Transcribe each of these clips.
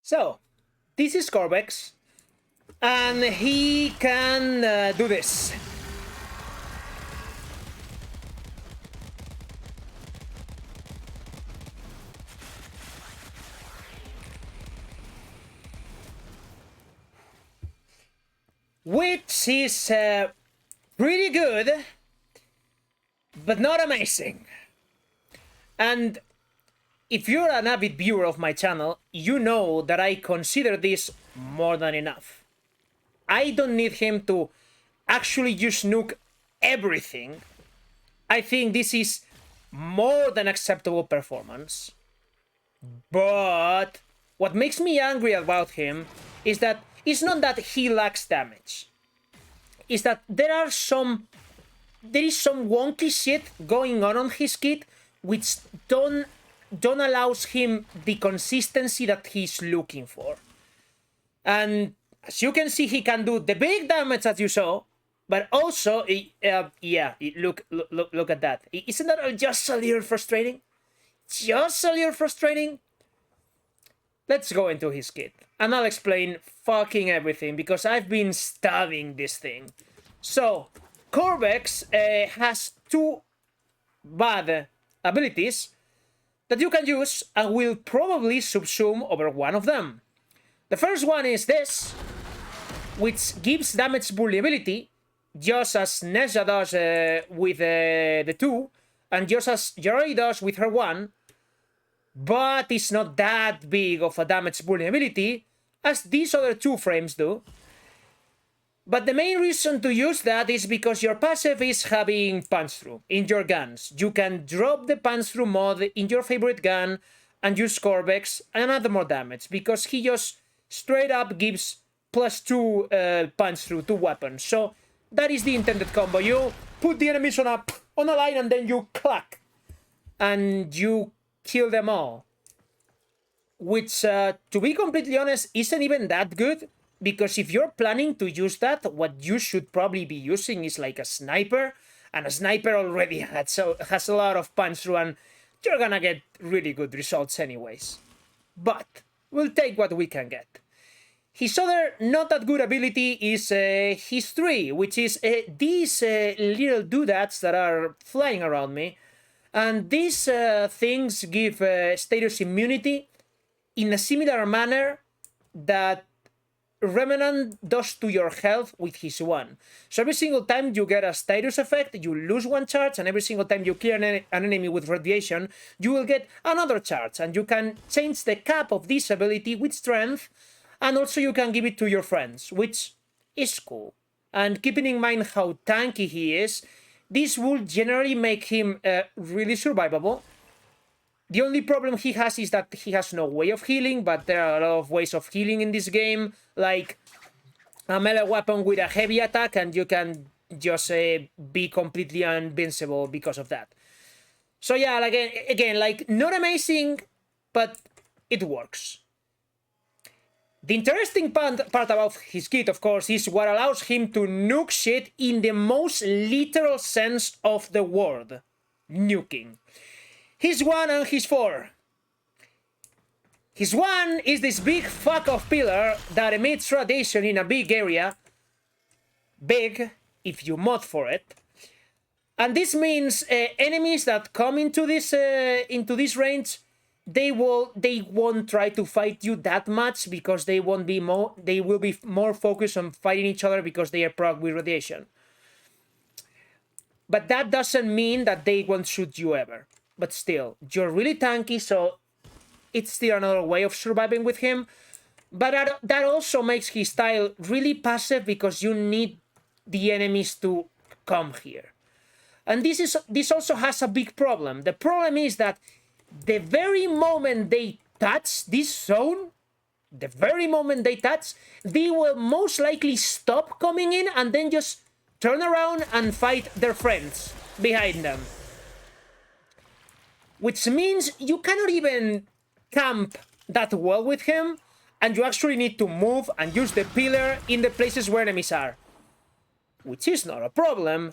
So, this is Qorvex, and he can do this. Which is pretty good, but not amazing. And if you're an avid viewer of my channel, you know that I consider this more than enough. I don't need him to actually just nuke everything. I think this is more than acceptable performance. But what makes me angry about him is that it's not that he lacks damage. It's that there is some wonky shit going on his kit which don't allows him the consistency that he's looking for. And as you can see, he can do the big damage as you saw, but also, yeah, look at that. Isn't that just a little frustrating? Just a little frustrating? Let's go into his kit, and I'll explain fucking everything, because I've been studying this thing. So, Qorvex has two bad abilities that you can use, and will probably subsume over one of them. The first one is this, which gives damage vulnerability, just as Nesja does with the 2, and just as Yaroi does with her 1, but it's not that big of a damage vulnerability as these other 2 frames do. But the main reason to use that is because your passive is having punch-through in your guns. You can drop the punch-through mod in your favorite gun and use Qorvex and add more damage, because he just straight up gives +2 punch-through to weapons. So that is the intended combo. You put the enemies on a line and then you clack, and you kill them all. Which, to be completely honest, isn't even that good. Because if you're planning to use that, what you should probably be using is like a sniper. And a sniper already has a lot of punch through, and you're gonna get really good results anyways. But we'll take what we can get. His other not that good ability is his 3, which is these little doodads that are flying around me. And these things give status immunity in a similar manner that Remnant does to your health with his 1. So every single time you get a status effect, you lose 1 charge, and every single time you kill an enemy with radiation, you will get another charge, and you can change the cap of this ability with strength, and also you can give it to your friends, which is cool. And keeping in mind how tanky he is, this will generally make him really survivable. The only problem he has is that he has no way of healing, but there are a lot of ways of healing in this game, like a melee weapon with a heavy attack, and you can just be completely invincible because of that. So yeah, like again, like not amazing, but it works. The interesting part about his kit, of course, is what allows him to nuke shit in the most literal sense of the word. Nuking. His 1 and his 4. His 1 is this big fuck off pillar that emits radiation in a big area. Big, if you mod for it. And this means enemies that come into this range, they won't try to fight you that much, because they will be more focused on fighting each other because they are proc with radiation. But that doesn't mean that they won't shoot you ever. But still, you're really tanky, so it's still another way of surviving with him. But that also makes his style really passive, because you need the enemies to come here. And this also has a big problem. The problem is that the very moment they touch this zone, they will most likely stop coming in and then just turn around and fight their friends behind them. Which means you cannot even camp that well with him, and you actually need to move and use the pillar in the places where enemies are. Which is not a problem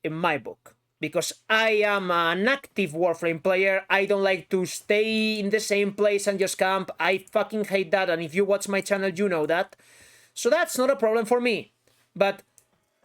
in my book. because I am an active Warframe player. I don't like to stay in the same place and just camp. I fucking hate that, and if you watch my channel, you know that. So that's not a problem for me. But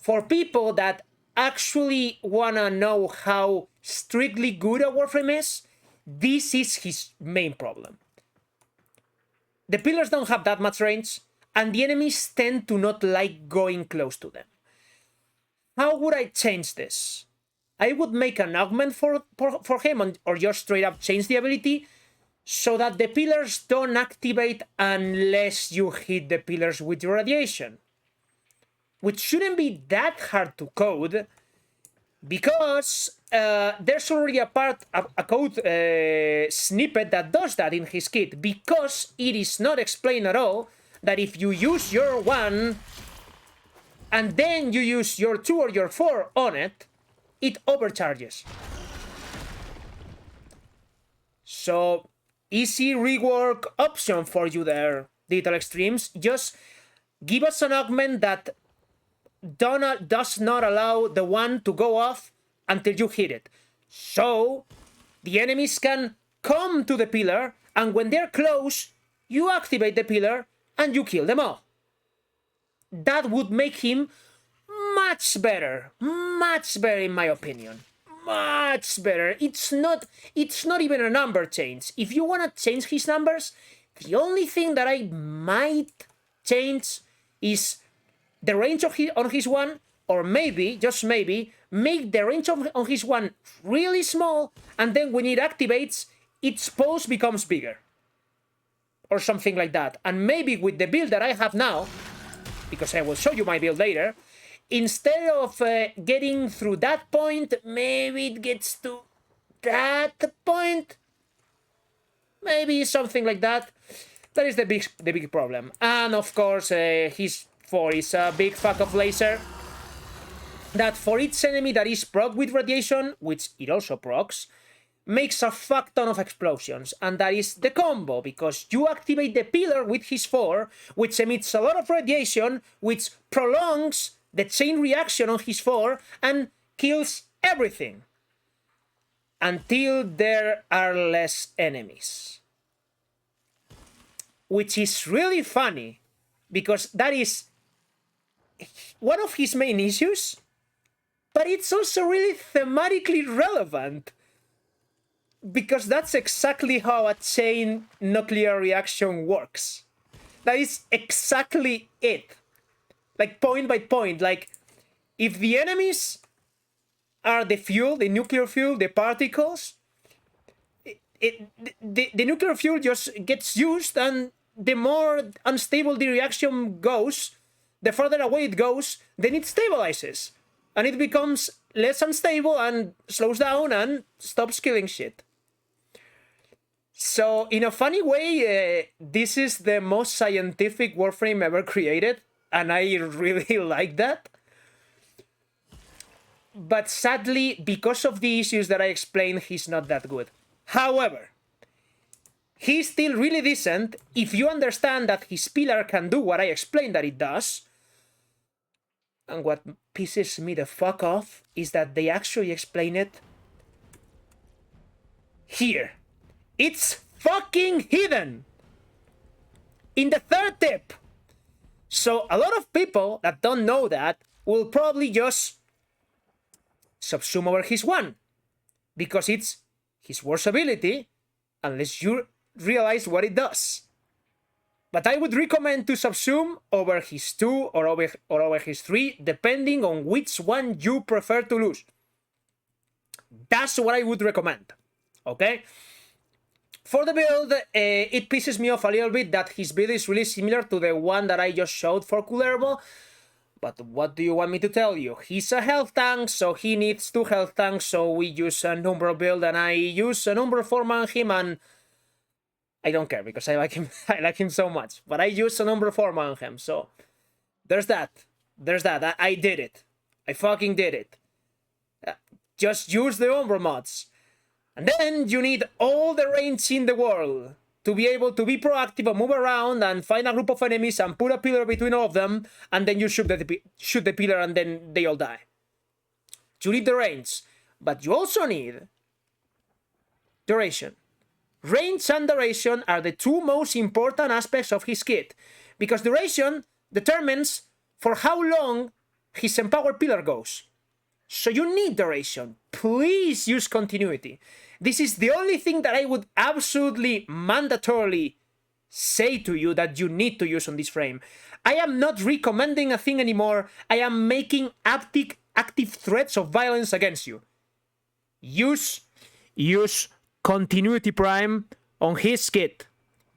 for people that actually wanna know how strictly good a Warframe is, this is his main problem. The pillars don't have that much range, and the enemies tend to not like going close to them. How would I change this? I would make an augment for him, or just straight up change the ability so that the pillars don't activate unless you hit the pillars with your radiation. Which shouldn't be that hard to code, because there's already a code snippet that does that in his kit, because it is not explained at all that if you use your 1 and then you use your 2 or your 4 on it, it overcharges. So, easy rework option for you there, Digital Extremes. Just give us an augment that does not allow the 1 to go off until you hit it. So, the enemies can come to the pillar, and when they're close, you activate the pillar and you kill them all. That would make him much better in my opinion. Much better. It's not even a number change. If you want to change his numbers, the only thing that I might change is the range on his 1, or maybe, just maybe, make the range on his 1 really small, and then when it activates, its pulse becomes bigger. Or something like that. And maybe with the build that I have now, because I will show you my build later, instead of getting through that point, maybe it gets to that point. Maybe something like that. That is the big problem. And of course, his 4 is a big fuck of laser. That for each enemy that is proc with radiation, which it also procs, makes a fuck ton of explosions, and that is the combo, because you activate the pillar with his 4, which emits a lot of radiation, which prolongs the chain reaction on his 4 and kills everything until there are less enemies. Which is really funny, because that is one of his main issues, but it's also really thematically relevant, because that's exactly how a chain nuclear reaction works. That is exactly it. Like, point by point. Like, if the enemies are the fuel, the nuclear fuel, the particles, the nuclear fuel just gets used, and the more unstable the reaction goes, the further away it goes, then it stabilizes. And it becomes less unstable and slows down and stops killing shit. So, in a funny way, this is the most scientific Warframe ever created, and I really like that. But sadly, because of the issues that I explained, he's not that good. However, he's still really decent if you understand that his pillar can do what I explained that it does. And what pisses me the fuck off is that they actually explain it here. It's fucking hidden in the 3rd tip. So a lot of people that don't know that will probably just subsume over his 1, because it's his worst ability, unless you realize what it does. But I would recommend to subsume over his 2 or over his 3, depending on which one you prefer to lose. That's what I would recommend. Okay? For the build, it pisses me off a little bit that his build is really similar to the one that I just showed for Kullervo. But what do you want me to tell you? He's a health tank, so he needs 2 health tanks, so we use a Umbro build, and I use an Umbro form on him, and I don't care, because I like him. I like him so much. But I use an Umbro form on him, so there's that. There's that. I did it. I fucking did it. Just use the Umbro mods. And then you need all the range in the world to be able to be proactive and move around and find a group of enemies and put a pillar between all of them, and then you shoot the pillar and then they all die. You need the range. But you also need duration. Range and duration are the two most important aspects of his kit, because duration determines for how long his empowered pillar goes. So you need duration. Please use continuity. This is the only thing that I would absolutely mandatorily say to you that you need to use on this frame. I am not recommending a thing anymore. I am making active threats of violence against you. Use continuity prime on his kit.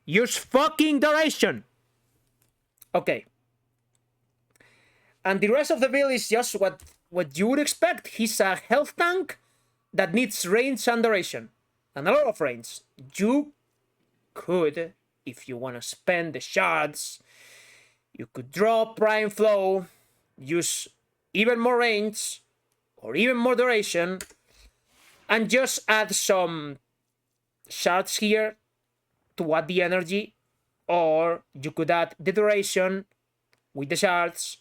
Use fucking duration. Okay. And the rest of the build is just what you would expect. He's a health tank that needs range and duration. And a lot of range. You could, if you want to spend the shards, you could drop prime flow, use even more range, or even more duration, and just add some shards here to add the energy, or you could add the duration with the shards,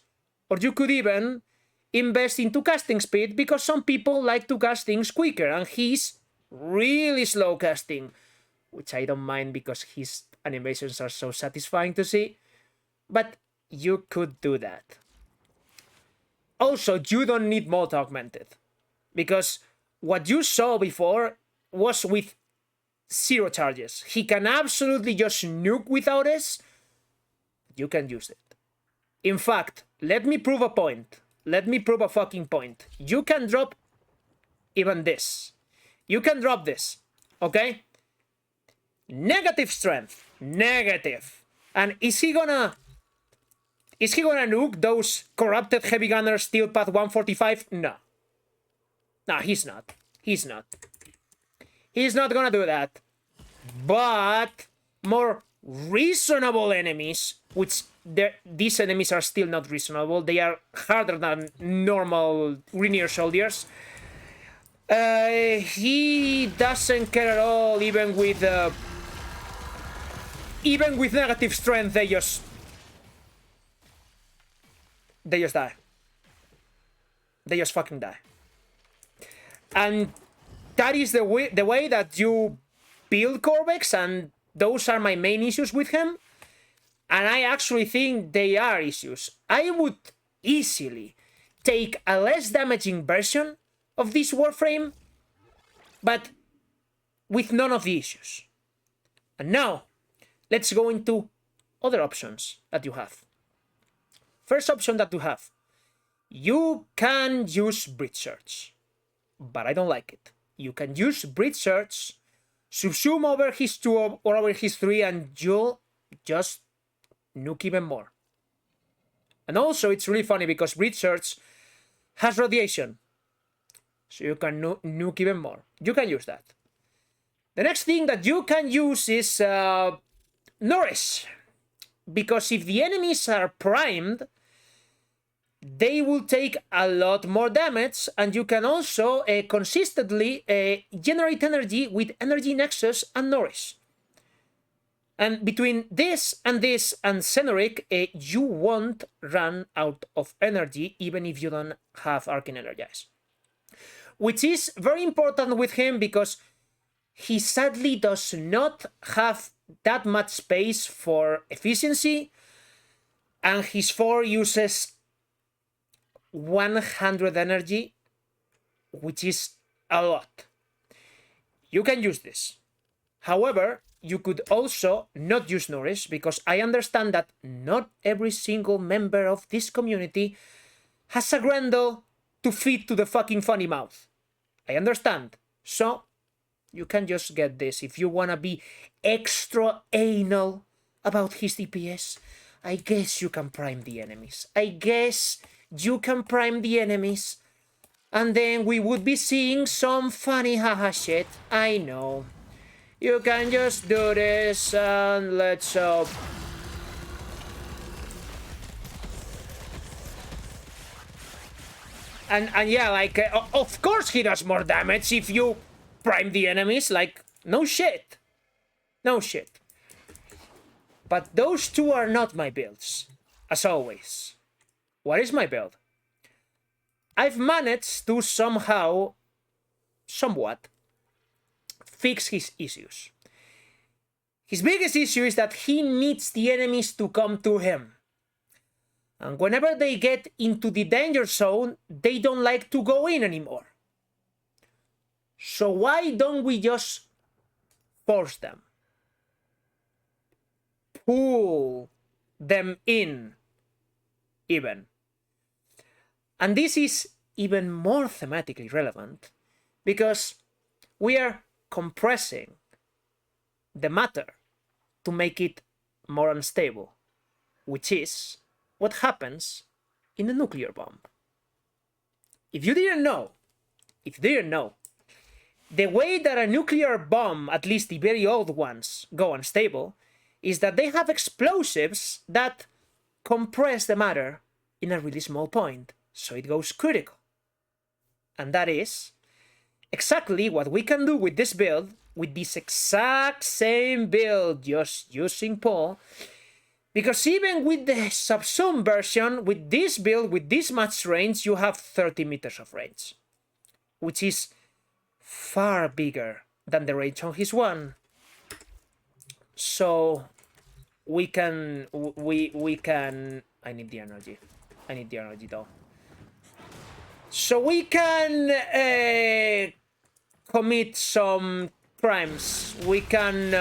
or you could even invest into casting speed, because some people like to cast things quicker, and he's really slow casting, which I don't mind because his animations are so satisfying to see, but you could do that. Also, you don't need Molt Augmented, because what you saw before was with 0 charges. He can absolutely just nuke without this. You can use it. In fact, let me prove a point. Let me prove a fucking point. You can drop even this. You can drop this, okay? Negative strength. Negative. And is he gonna nuke those corrupted heavy gunners steel path 145? No. No, he's not. He's not. He's not gonna do that. But more reasonable enemies, which these enemies are still not reasonable. They are harder than normal Rainier soldiers. He doesn't care at all, even with negative strength. They just die. They just fucking die. And that is the way that you build Qorvex, and those are my main issues with him. And I actually think they are issues. I would easily take a less damaging version of this Warframe, but with none of the issues. And now, let's go into other options that you have. First option that you have. You can use Bridge Search, but I don't like it. You can use Bridge Search, subsume over his 2 or over his 3, and you'll just nuke even more. And also, it's really funny because Bridge Search has radiation, so you can nuke even more. You can use that. The next thing that you can use is Nourish, because if the enemies are primed, they will take a lot more damage, and you can also consistently generate energy with Energy Nexus and Nourish. And between this and Xenoric, you won't run out of energy, even if you don't have Arcane Energize. Which is very important with him, because he sadly does not have that much space for efficiency, and his 4 uses 100 energy, which is a lot. You can use this. However, you could also not use Nourish, because I understand that not every single member of this community has a Grendel to feed to the fucking funny mouth. I understand. So, you can just get this. If you wanna be extra anal about his DPS, I guess you can prime the enemies. And then we would be seeing some funny haha shit. I know. You can just do this, and let's hope. And yeah, like, of course he does more damage if you prime the enemies. Like, no shit. No shit. But those two are not my builds, as always. What is my build? I've managed to somehow somewhat fix his issues. His biggest issue is that he needs the enemies to come to him. And whenever they get into the danger zone, they don't like to go in anymore. So why don't we just force them? Pull them in, even. And this is even more thematically relevant because we are compressing the matter to make it more unstable, which is what happens in a nuclear bomb. If you didn't know, the way that a nuclear bomb, at least the very old ones, go unstable, is that they have explosives that compress the matter in a really small point, so it goes critical. And that is exactly what we can do with this build, with this exact same build, just using Paul. Because even with the Subsume version, with this build, with this much range, you have 30 meters of range, which is far bigger than the range on his one. So we can, I need the energy. I need the energy though. So we can commit some crimes. We can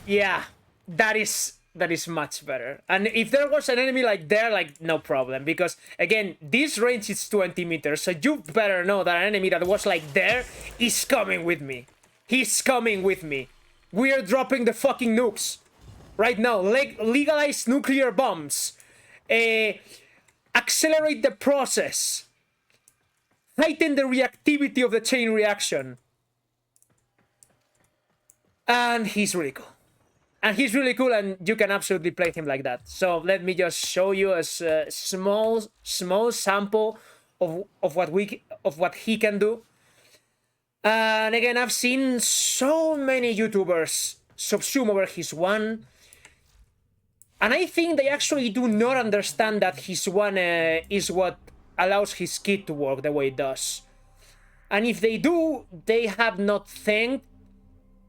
yeah, that is much better. And if there was an enemy like there, like, no problem. Because, again, this range is 20 meters. So you better know that an enemy that was like there is coming with me. He's coming with me. We are dropping the fucking nukes. Right now. Legalize nuclear bombs. Accelerate the process. Heighten the reactivity of the chain reaction. And he's really cool. And he's really cool, and you can absolutely play him like that. So let me just show you a small sample of what he can do. And again, I've seen so many YouTubers subsume over his one, and I think they actually do not understand that his one is what allows his kit to work the way it does. And if they do, they have not think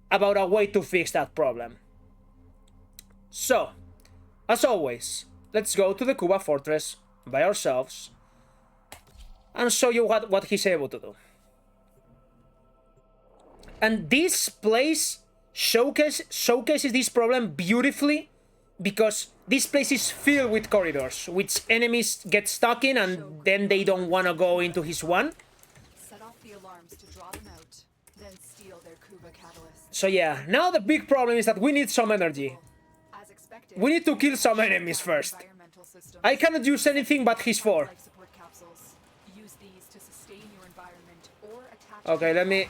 about a way to fix that problem. So, as always, let's go to the Cuba Fortress by ourselves and show you what he's able to do. And this place showcases this problem beautifully because this place is filled with corridors, which enemies get stuck in and then they don't want to go into his one. Set off the alarms to draw them out, then steal their Cuba catalyst. So yeah, now the big problem is that we need some energy. We need to kill some enemies first. I cannot use anything but his 4. Okay, let me...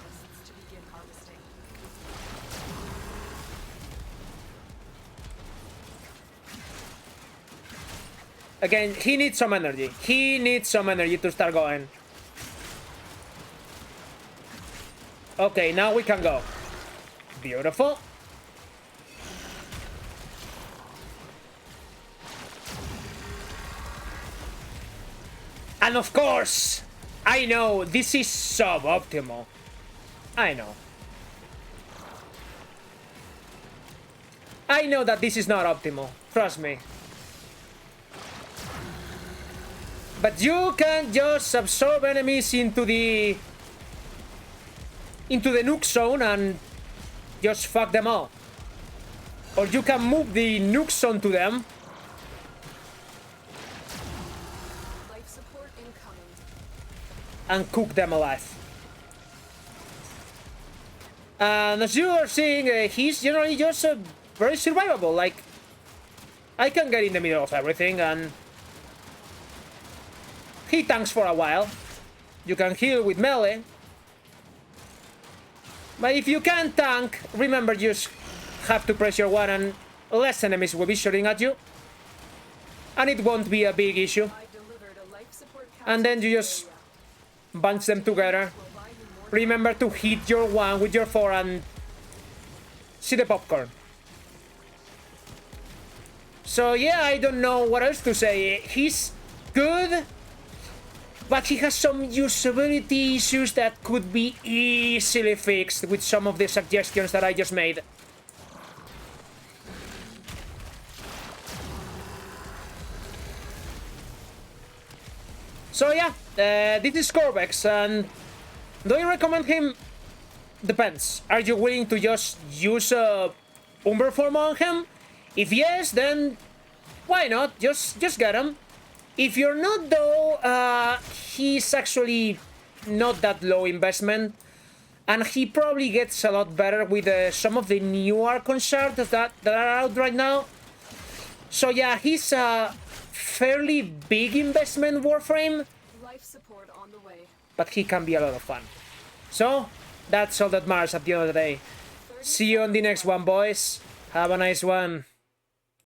Again, he needs some energy. He needs some energy to start going. Okay, now we can go. Beautiful. And of course, I know this is suboptimal. I know. I know that this is not optimal. Trust me. But you can just absorb enemies into the nuke zone and just fuck them all. Or you can move the nuke zone to them. Life support incoming. And cook them alive. And as you are seeing, he's generally just very survivable. Like, I can get in the middle of everything and he tanks for a while. You can heal with melee. But if you can't tank, remember you just have to press your one and less enemies will be shooting at you. And it won't be a big issue. And then you just bunch them together. Remember to hit your one with your 4 and See the popcorn. So yeah, I don't know what else to say. He's good, but he has some usability issues that could be easily fixed with some of the suggestions that I just made. So yeah, this is Qorvex, and do I recommend him? Depends. Are you willing to just use a Umber form on him? If yes, then why not? Just get him. If you're not, though, he's actually not that low investment, and he probably gets a lot better with some of the new Archon shards that are out right now. So yeah, he's a fairly big investment Warframe, Life support on the way. but he can be a lot of fun. So that's all that matters at the end of the day. See you on the next one, boys. Have a nice one.